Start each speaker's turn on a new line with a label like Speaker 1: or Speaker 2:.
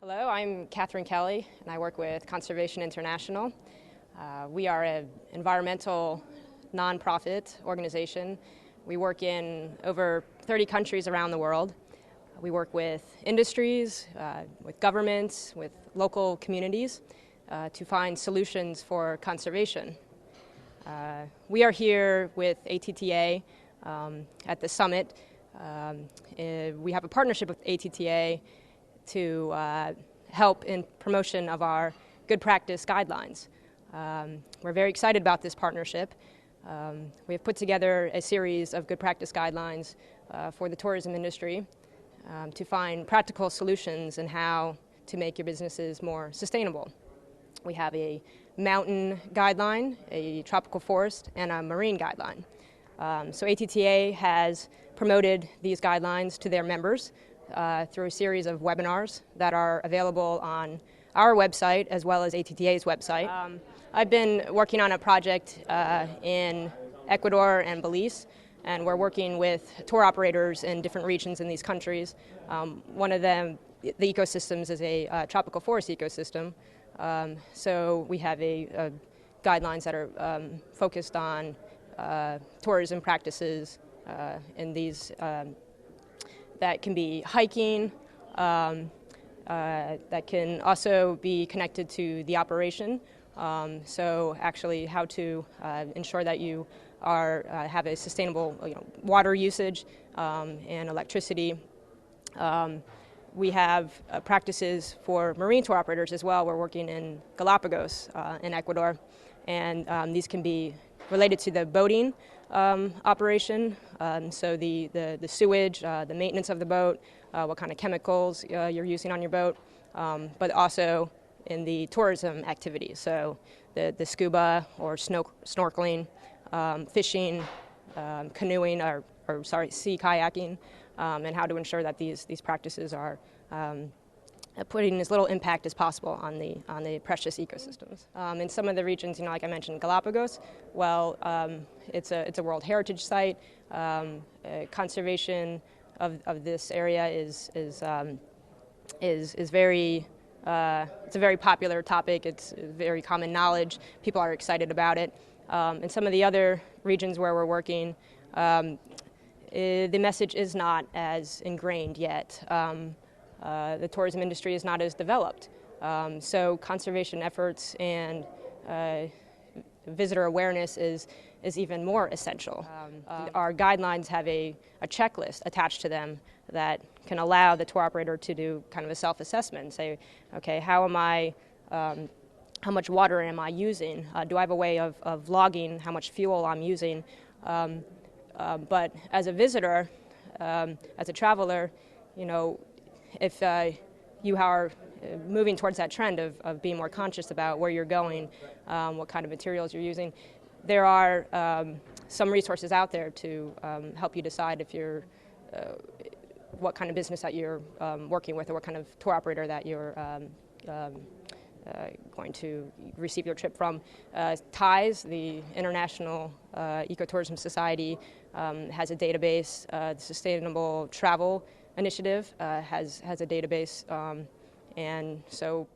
Speaker 1: Hello, I'm Kathryn Kelly, and I work with Conservation International. We are an environmental nonprofit organization. We work in over 30 countries around the world. We work with industries, with governments, with local communities to find solutions for conservation. We are here with ATTA at the summit. We have a partnership with ATTA to help in promotion of our good practice guidelines. We're very excited about this partnership. We have put together a series of good practice guidelines for the tourism industry to find practical solutions in how to make your businesses more sustainable. We have a mountain guideline, a tropical forest, and a marine guideline. So ATTA has promoted these guidelines to their members through a series of webinars that are available on our website as well as ATTA's website. I've been working on a project in Ecuador and Belize, and we're working with tour operators in different regions in these countries. One of them, the ecosystems, is a tropical forest ecosystem. So we have guidelines that are focused on tourism practices in these that can be hiking, that can also be connected to the operation. So actually how to ensure that you have a sustainable water usage and electricity. We have practices for marine tour operators as well. We're working in Galapagos in Ecuador, and these can be related to the boating operation, so the sewage, the maintenance of the boat, what kind of chemicals you're using on your boat, but also in the tourism activities, so the scuba or snorkeling, fishing, canoeing, sea kayaking, and how to ensure that these practices are putting as little impact as possible on the precious ecosystems. In some of the regions, like I mentioned, Galapagos, well, it's a World Heritage Site. Conservation of this area is very it's a very popular topic. It's very common knowledge. People are excited about it. In some of the other regions where we're working, the message is not as ingrained yet. The tourism industry is not as developed. So conservation efforts and visitor awareness is even more essential. Our guidelines have a checklist attached to them that can allow the tour operator to do kind of a self-assessment and say, okay, how much water am I using? Do I have a way of logging how much fuel I'm using? But as a visitor, as a traveler, if you are moving towards that trend of being more conscious about where you're going, what kind of materials you're using, there are some resources out there to help you decide if you're what kind of business that you're working with, or what kind of tour operator that you're going to receive your trip from. TIES, the International Ecotourism Society, has a database. The Sustainable Travel Initiative has a database, and so